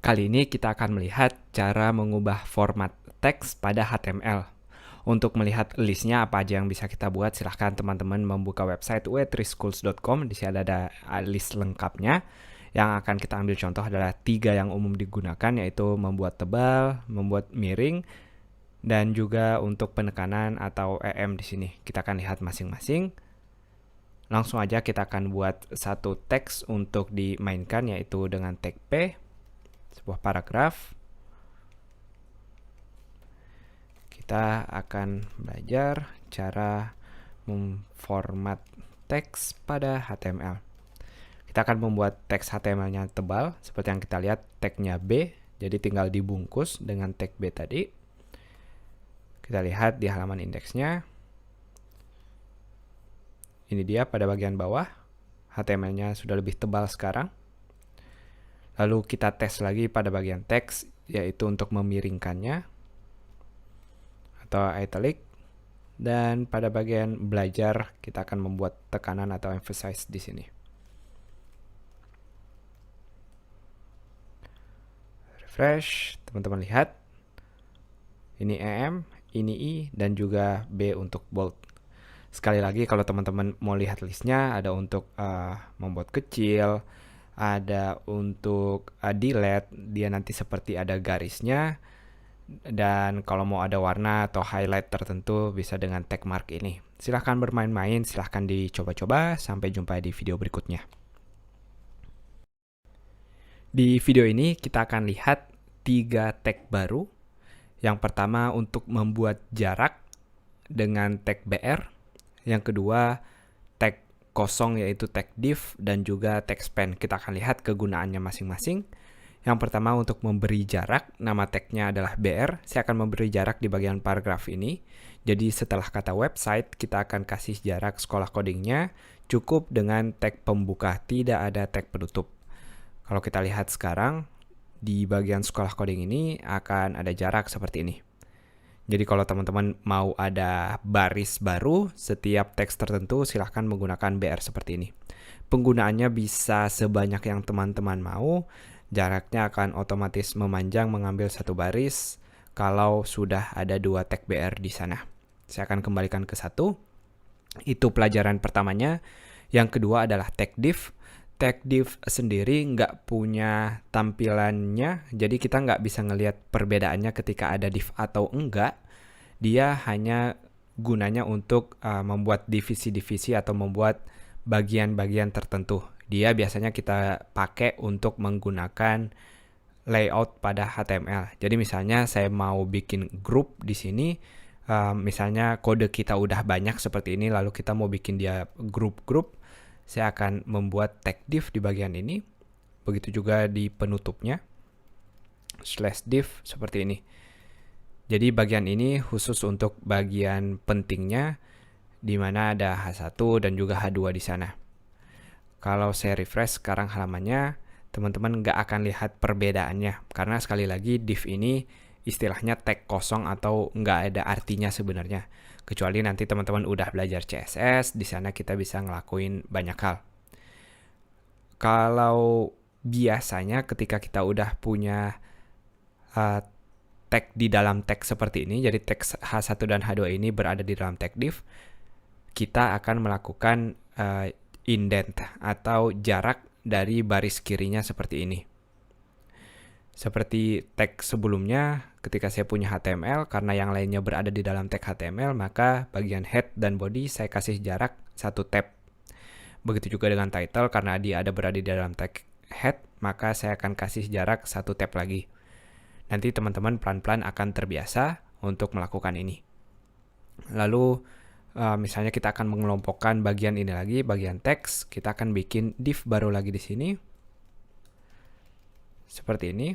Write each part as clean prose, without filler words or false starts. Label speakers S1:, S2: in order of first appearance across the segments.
S1: Kali ini kita akan melihat cara mengubah format teks pada HTML. Untuk melihat listnya apa aja yang bisa kita buat, silahkan teman-teman membuka website w3schools.com. Di sini ada list lengkapnya. Yang akan kita ambil contoh adalah 3 yang umum digunakan, yaitu membuat tebal, membuat miring, dan juga untuk penekanan atau EM di sini. Kita akan lihat masing-masing. Langsung aja kita akan buat satu teks untuk dimainkan, yaitu dengan tag P, sebuah paragraf. Kita akan belajar cara memformat teks pada HTML. Kita akan membuat teks HTML-nya tebal, seperti yang kita lihat tagnya B, jadi tinggal dibungkus dengan tag B tadi. Kita lihat di halaman indeksnya. Ini dia pada bagian bawah, HTML-nya sudah lebih tebal sekarang. Lalu kita tes lagi pada bagian teks, yaitu untuk memiringkannya atau italic, dan pada bagian belajar kita akan membuat tekanan atau emphasize di sini. Refresh, teman-teman lihat. Ini EM, ini I, dan juga B untuk bold. Sekali lagi, kalau teman-teman mau lihat listnya, ada untuk membuat kecil, ada untuk delete, dia nanti seperti ada garisnya. Dan kalau mau ada warna atau highlight tertentu bisa dengan tag mark ini. Silahkan bermain-main, silahkan dicoba-coba. Sampai jumpa di video berikutnya. Di video ini kita akan lihat 3 tag baru. Yang pertama untuk membuat jarak dengan tag BR. Yang kedua tag kosong yaitu tag div dan juga tag span. Kita akan lihat kegunaannya masing-masing. Yang pertama untuk memberi jarak, nama tagnya adalah BR. Saya akan memberi jarak di bagian paragraf ini. Jadi setelah kata website, kita akan kasih jarak sekolah codingnya cukup dengan tag pembuka, tidak ada tag penutup. Kalau kita lihat sekarang, di bagian sekolah coding ini akan ada jarak seperti ini. Jadi kalau teman-teman mau ada baris baru, setiap teks tertentu silahkan menggunakan BR seperti ini. Penggunaannya bisa sebanyak yang teman-teman mau. Jaraknya akan otomatis memanjang mengambil satu baris kalau sudah ada 2 tag BR di sana. Saya akan kembalikan ke 1. Itu pelajaran pertamanya. Yang kedua adalah tag div. Tag div sendiri nggak punya tampilannya, jadi kita nggak bisa ngelihat perbedaannya ketika ada div atau enggak. Dia hanya gunanya untuk membuat divisi-divisi atau membuat bagian-bagian tertentu. Dia biasanya kita pakai untuk menggunakan layout pada HTML. Jadi misalnya saya mau bikin grup di sini, misalnya kode kita udah banyak seperti ini, lalu kita mau bikin dia grup-grup, saya akan membuat tag div di bagian ini. Begitu juga di penutupnya, /div seperti ini. Jadi bagian ini khusus untuk bagian pentingnya, di mana ada H1 dan juga H2 di sana. Kalau saya refresh sekarang halamannya, teman-teman nggak akan lihat perbedaannya. Karena sekali lagi div ini istilahnya tag kosong atau nggak ada artinya sebenarnya. Kecuali nanti teman-teman udah belajar CSS, di sana kita bisa ngelakuin banyak hal. Kalau biasanya ketika kita udah punya tag di dalam tag seperti ini, jadi tag H1 dan H2 ini berada di dalam tag div, kita akan melakukan indent atau jarak dari baris kirinya seperti ini. Seperti tag sebelumnya, ketika saya punya HTML, karena yang lainnya berada di dalam tag HTML, maka bagian head dan body saya kasih jarak 1 tab. Begitu juga dengan title, karena dia ada berada di dalam tag head, maka saya akan kasih jarak 1 tab lagi. Nanti teman-teman pelan-pelan akan terbiasa untuk melakukan ini. Lalu misalnya kita akan mengelompokkan bagian ini lagi, bagian teks, kita akan bikin div baru lagi di sini. Seperti ini.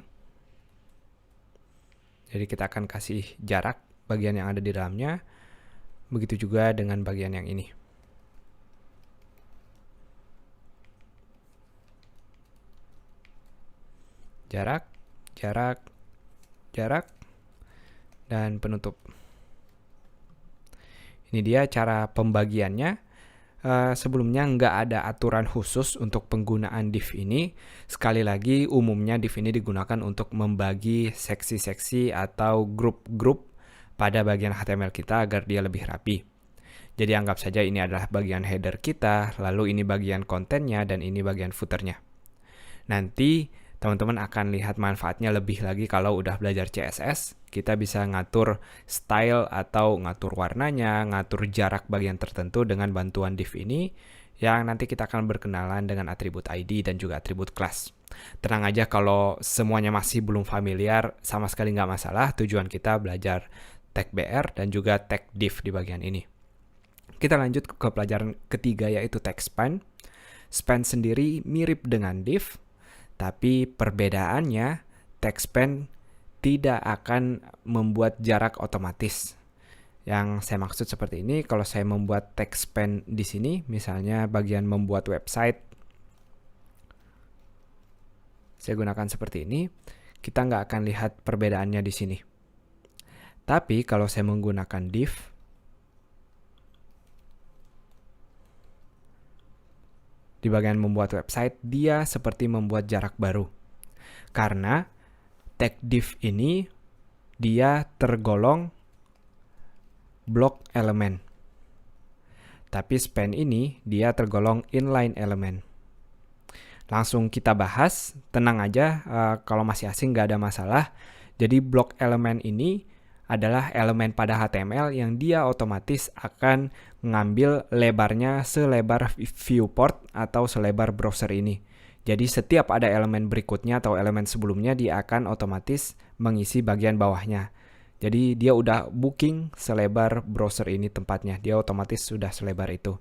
S1: Jadi kita akan kasih jarak bagian yang ada di dalamnya. Begitu juga dengan bagian yang ini. Jarak, jarak, jarak, dan penutup. Ini dia cara pembagiannya. sebelumnya nggak ada aturan khusus untuk penggunaan div ini. Sekali lagi, umumnya div ini digunakan untuk membagi seksi-seksi atau grup-grup pada bagian HTML kita agar dia lebih rapi. Jadi anggap saja ini adalah bagian header kita, lalu ini bagian kontennya, dan ini bagian footernya. Nanti teman-teman akan lihat manfaatnya lebih lagi kalau udah belajar CSS. Kita bisa ngatur style atau ngatur warnanya, ngatur jarak bagian tertentu dengan bantuan div ini, yang nanti kita akan berkenalan dengan atribut ID dan juga atribut class. Tenang aja kalau semuanya masih belum familiar, sama sekali nggak masalah. Tujuan kita belajar tag BR dan juga tag div di bagian ini. Kita lanjut ke pelajaran ketiga, yaitu tag span. Span sendiri mirip dengan div, tapi perbedaannya tag span tidak akan membuat jarak otomatis. Yang saya maksud seperti ini, kalau saya membuat tag span di sini, misalnya bagian membuat website, saya gunakan seperti ini, kita nggak akan lihat perbedaannya di sini. Tapi kalau saya menggunakan div, di bagian membuat website, dia seperti membuat jarak baru. Karena tag div ini, dia tergolong block elemen. Tapi span ini, dia tergolong inline elemen. Langsung kita bahas, tenang aja, kalau masih asing nggak ada masalah. Jadi block elemen ini adalah elemen pada HTML yang dia otomatis akan mengambil lebarnya selebar viewport atau selebar browser ini. Jadi setiap ada elemen berikutnya atau elemen sebelumnya, dia akan otomatis mengisi bagian bawahnya. Jadi dia udah booking selebar browser ini tempatnya, dia otomatis sudah selebar itu.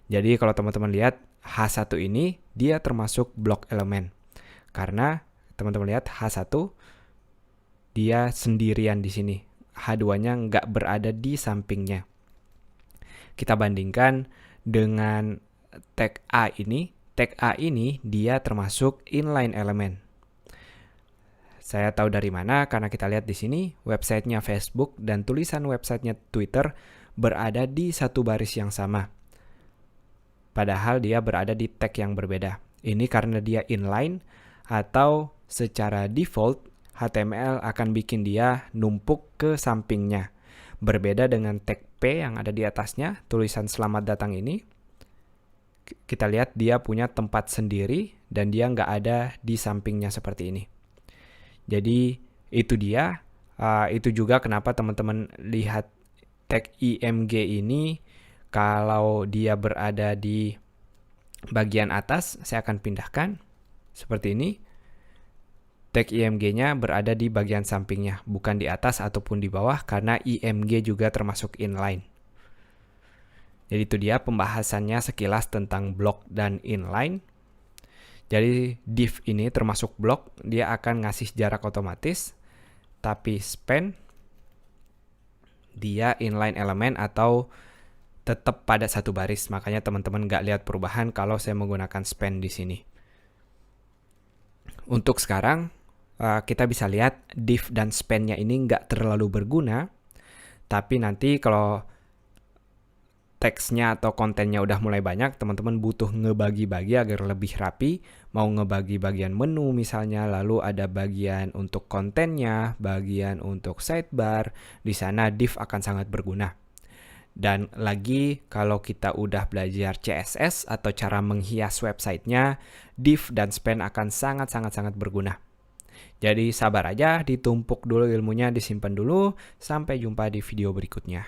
S1: Jadi kalau teman-teman lihat H1 ini, dia termasuk blok elemen. Karena teman-teman lihat H1, dia sendirian di sini. H2-nya nggak berada di sampingnya. Kita bandingkan dengan tag A ini. Tag A ini dia termasuk inline element. Saya tahu dari mana karena kita lihat di sini websitenya Facebook dan tulisan websitenya Twitter berada di satu baris yang sama. Padahal dia berada di tag yang berbeda. Ini karena dia inline atau secara default HTML akan bikin dia numpuk ke sampingnya. Berbeda dengan tag P yang ada di atasnya, tulisan selamat datang ini. Kita lihat dia punya tempat sendiri dan dia nggak ada di sampingnya seperti ini. Jadi itu dia, itu juga kenapa teman-teman lihat tag IMG ini, kalau dia berada di bagian atas, saya akan pindahkan seperti ini. Tag IMG-nya berada di bagian sampingnya, bukan di atas ataupun di bawah, karena IMG juga termasuk inline. Jadi itu dia pembahasannya sekilas tentang block dan inline. Jadi div ini termasuk block, dia akan ngasih jarak otomatis, tapi span, dia inline elemen atau tetap pada satu baris. Makanya teman-teman nggak lihat perubahan kalau saya menggunakan span di sini. Untuk sekarang, kita bisa lihat div dan span-nya ini nggak terlalu berguna, tapi nanti kalau teksnya atau kontennya udah mulai banyak, teman-teman butuh ngebagi-bagi agar lebih rapi, mau ngebagi bagian menu misalnya, lalu ada bagian untuk kontennya, bagian untuk sidebar, di sana div akan sangat berguna. Dan lagi kalau kita udah belajar CSS atau cara menghias websitenya, div dan span akan sangat-sangat berguna. Jadi sabar aja, ditumpuk dulu ilmunya, disimpan dulu. Sampai jumpa di video berikutnya.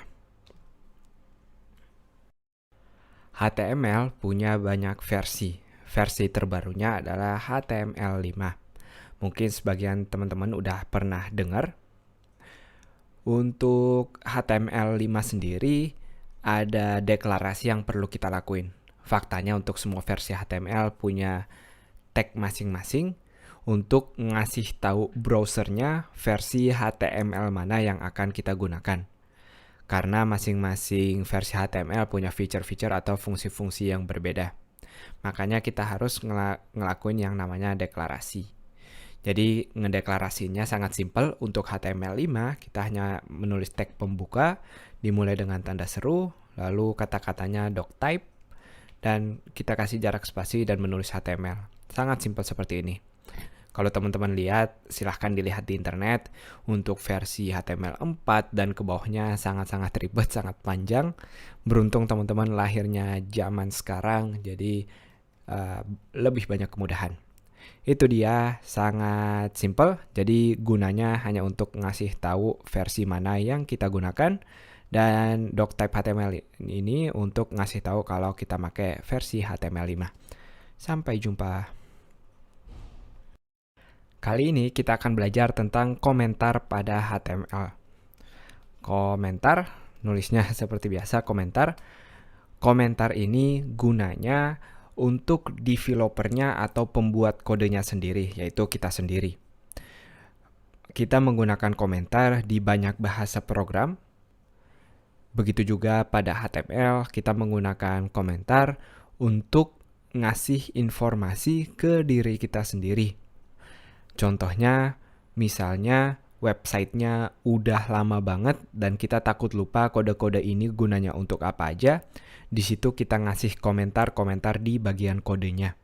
S1: HTML punya banyak versi. Versi terbarunya adalah HTML5. Mungkin sebagian teman-teman udah pernah dengar. Untuk HTML5 sendiri, ada deklarasi yang perlu kita lakuin. Faktanya untuk semua versi HTML punya tag masing-masing untuk ngasih tahu browsernya versi HTML mana yang akan kita gunakan. Karena masing-masing versi HTML punya fitur-fitur atau fungsi-fungsi yang berbeda. Makanya kita harus ngelakuin yang namanya deklarasi. Jadi ngedeklarasinya sangat simpel. Untuk HTML5 kita hanya menulis tag pembuka, dimulai dengan tanda seru, lalu kata-katanya doctype, dan kita kasih jarak spasi dan menulis HTML. Sangat simpel seperti ini. Kalau teman-teman lihat, silahkan dilihat di internet untuk versi HTML 4 dan ke bawahnya sangat-sangat ribet, sangat panjang. Beruntung teman-teman lahirnya zaman sekarang, jadi lebih banyak kemudahan. Itu dia, sangat simple. Jadi gunanya hanya untuk ngasih tahu versi mana yang kita gunakan, dan doctype HTML ini untuk ngasih tahu kalau kita pakai versi HTML5. Sampai jumpa. Kali ini kita akan belajar tentang komentar pada HTML. Komentar, nulisnya seperti biasa komentar. Komentar ini gunanya untuk developernya atau pembuat kodenya sendiri, yaitu kita sendiri. Kita menggunakan komentar di banyak bahasa program. Begitu juga pada HTML, kita menggunakan komentar untuk ngasih informasi ke diri kita sendiri. Contohnya, misalnya websitenya udah lama banget dan kita takut lupa kode-kode ini gunanya untuk apa aja. Di situ kita ngasih komentar-komentar di bagian kodenya.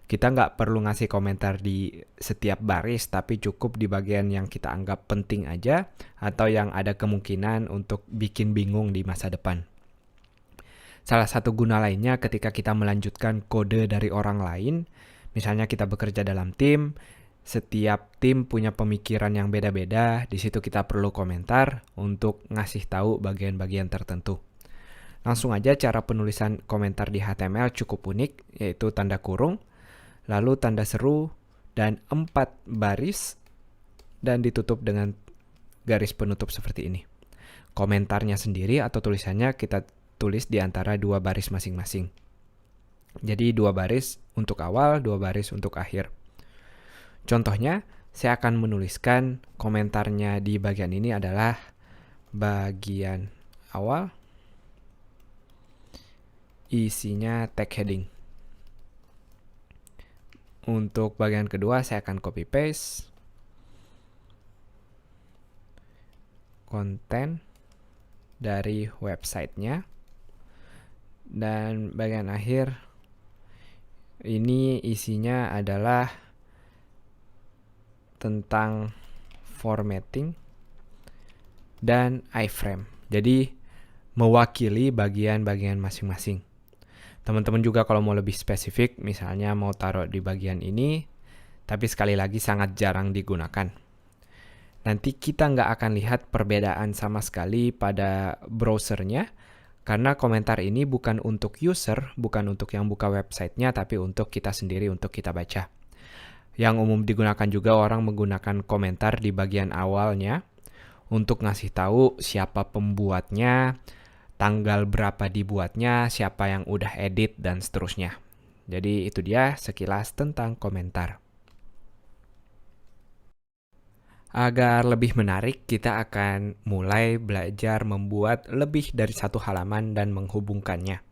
S1: Kita nggak perlu ngasih komentar di setiap baris, tapi cukup di bagian yang kita anggap penting aja, atau yang ada kemungkinan untuk bikin bingung di masa depan. Salah satu guna lainnya ketika kita melanjutkan kode dari orang lain, misalnya kita bekerja dalam tim, setiap tim punya pemikiran yang beda-beda, di situ kita perlu komentar untuk ngasih tahu bagian-bagian tertentu. Langsung aja cara penulisan komentar di HTML cukup unik, yaitu tanda kurung, lalu tanda seru, dan 4 baris, dan ditutup dengan garis penutup seperti ini. Komentarnya sendiri atau tulisannya kita tulis di antara 2 baris masing-masing. Jadi 2 baris untuk awal, 2 baris untuk akhir. Contohnya, saya akan menuliskan komentarnya di bagian ini adalah bagian awal, isinya tag heading. Untuk bagian kedua, saya akan copy paste konten dari websitenya, dan bagian akhir ini isinya adalah tentang formatting dan iframe. Jadi mewakili bagian-bagian masing-masing. Teman-teman juga kalau mau lebih spesifik, misalnya mau taruh di bagian ini, tapi sekali lagi sangat jarang digunakan. Nanti kita nggak akan lihat perbedaan sama sekali pada browsernya, karena komentar ini bukan untuk user, bukan untuk yang buka websitenya, tapi untuk kita sendiri, untuk kita baca. Yang umum digunakan juga orang menggunakan komentar di bagian awalnya untuk ngasih tahu siapa pembuatnya, tanggal berapa dibuatnya, siapa yang udah edit, dan seterusnya. Jadi itu dia sekilas tentang komentar. Agar lebih menarik, kita akan mulai belajar membuat lebih dari satu halaman dan menghubungkannya.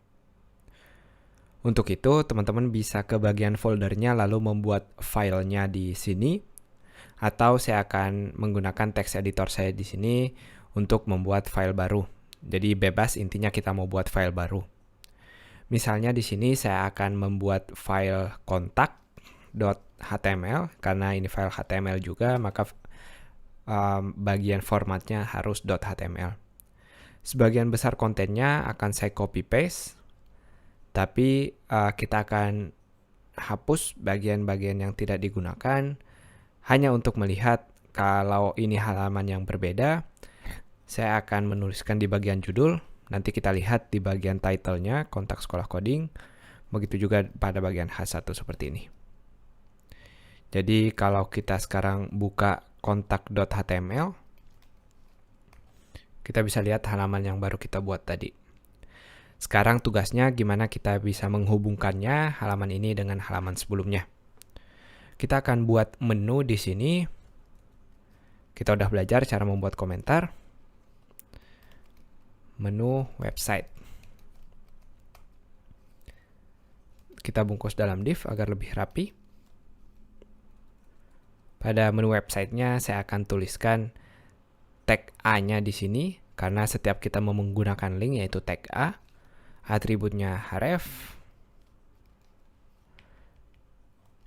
S1: Untuk itu, teman-teman bisa ke bagian foldernya lalu membuat filenya di sini, atau saya akan menggunakan text editor saya di sini untuk membuat file baru. Jadi bebas, intinya kita mau buat file baru. Misalnya di sini saya akan membuat file kontak.html, karena ini file HTML juga, maka bagian formatnya harus .html. Sebagian besar kontennya akan saya copy paste, tapi kita akan hapus bagian-bagian yang tidak digunakan hanya untuk melihat kalau ini halaman yang berbeda. Saya akan menuliskan di bagian judul, nanti kita lihat di bagian title-nya, kontak sekolah coding, begitu juga pada bagian H1 seperti ini. Jadi kalau kita sekarang buka kontak.html, kita bisa lihat halaman yang baru kita buat tadi. Sekarang tugasnya gimana kita bisa menghubungkannya halaman ini dengan halaman sebelumnya. Kita akan buat menu di sini. Kita udah belajar cara membuat komentar. Menu website. Kita bungkus dalam div agar lebih rapi. Pada menu websitenya saya akan tuliskan tag A-nya di sini, karena setiap kita mau menggunakan link yaitu tag A. Atributnya href,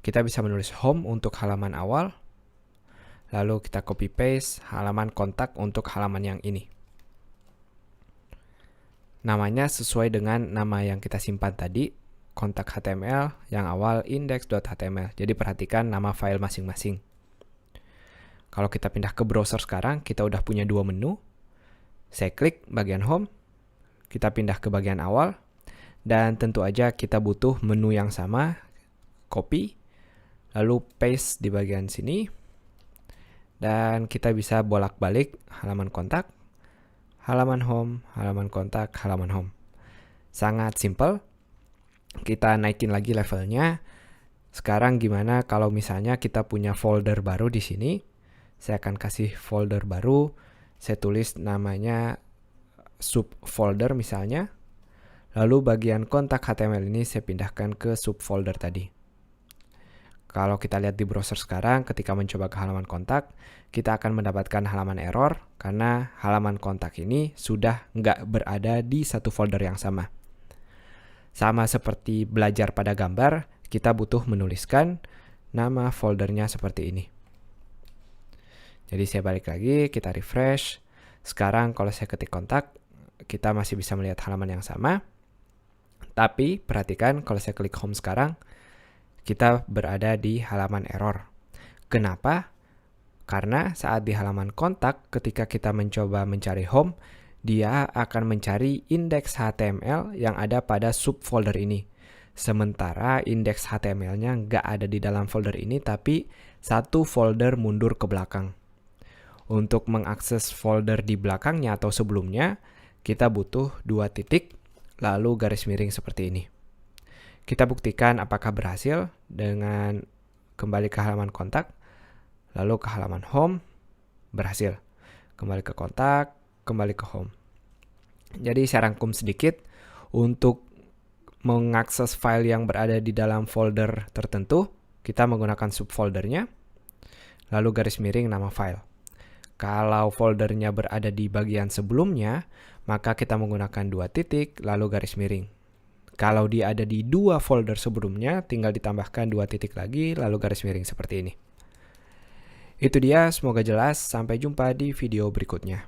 S1: kita bisa menulis home untuk halaman awal, lalu kita copy paste halaman kontak untuk halaman yang ini. Namanya sesuai dengan nama yang kita simpan tadi, kontak HTML yang awal index.html. Jadi perhatikan nama file masing-masing. Kalau kita pindah ke browser sekarang, kita udah punya dua menu. Saya klik bagian home, kita pindah ke bagian awal, dan tentu aja kita butuh menu yang sama, copy, lalu paste di bagian sini, dan kita bisa bolak-balik halaman kontak, halaman home, halaman kontak, halaman home. Sangat simple. Kita naikin lagi levelnya. Sekarang gimana kalau misalnya kita punya folder baru di sini? Saya akan kasih folder baru. Saya tulis namanya subfolder misalnya. Lalu bagian kontak HTML ini saya pindahkan ke subfolder tadi. Kalau kita lihat di browser sekarang, ketika mencoba ke halaman kontak, kita akan mendapatkan halaman error karena halaman kontak ini sudah nggak berada di satu folder yang sama. Sama seperti belajar pada gambar, kita butuh menuliskan nama foldernya seperti ini. Jadi saya balik lagi, kita refresh. Sekarang kalau saya ketik kontak, kita masih bisa melihat halaman yang sama. Tapi perhatikan kalau saya klik home sekarang, kita berada di halaman error. Kenapa? Karena saat di halaman kontak, ketika kita mencoba mencari home, dia akan mencari indeks HTML yang ada pada subfolder ini. Sementara indeks HTML-nya nggak ada di dalam folder ini, tapi satu folder mundur ke belakang. Untuk mengakses folder di belakangnya atau sebelumnya, kita butuh 2 titik, lalu garis miring seperti ini. Kita buktikan apakah berhasil dengan kembali ke halaman kontak, lalu ke halaman home, berhasil. Kembali ke kontak, kembali ke home. Jadi saya rangkum sedikit, untuk mengakses file yang berada di dalam folder tertentu, kita menggunakan subfoldernya, lalu garis miring nama file. Kalau foldernya berada di bagian sebelumnya, maka kita menggunakan 2 titik, lalu garis miring. Kalau dia ada di 2 folder sebelumnya, tinggal ditambahkan 2 titik lagi, lalu garis miring seperti ini. Itu dia, semoga jelas. Sampai jumpa di video berikutnya.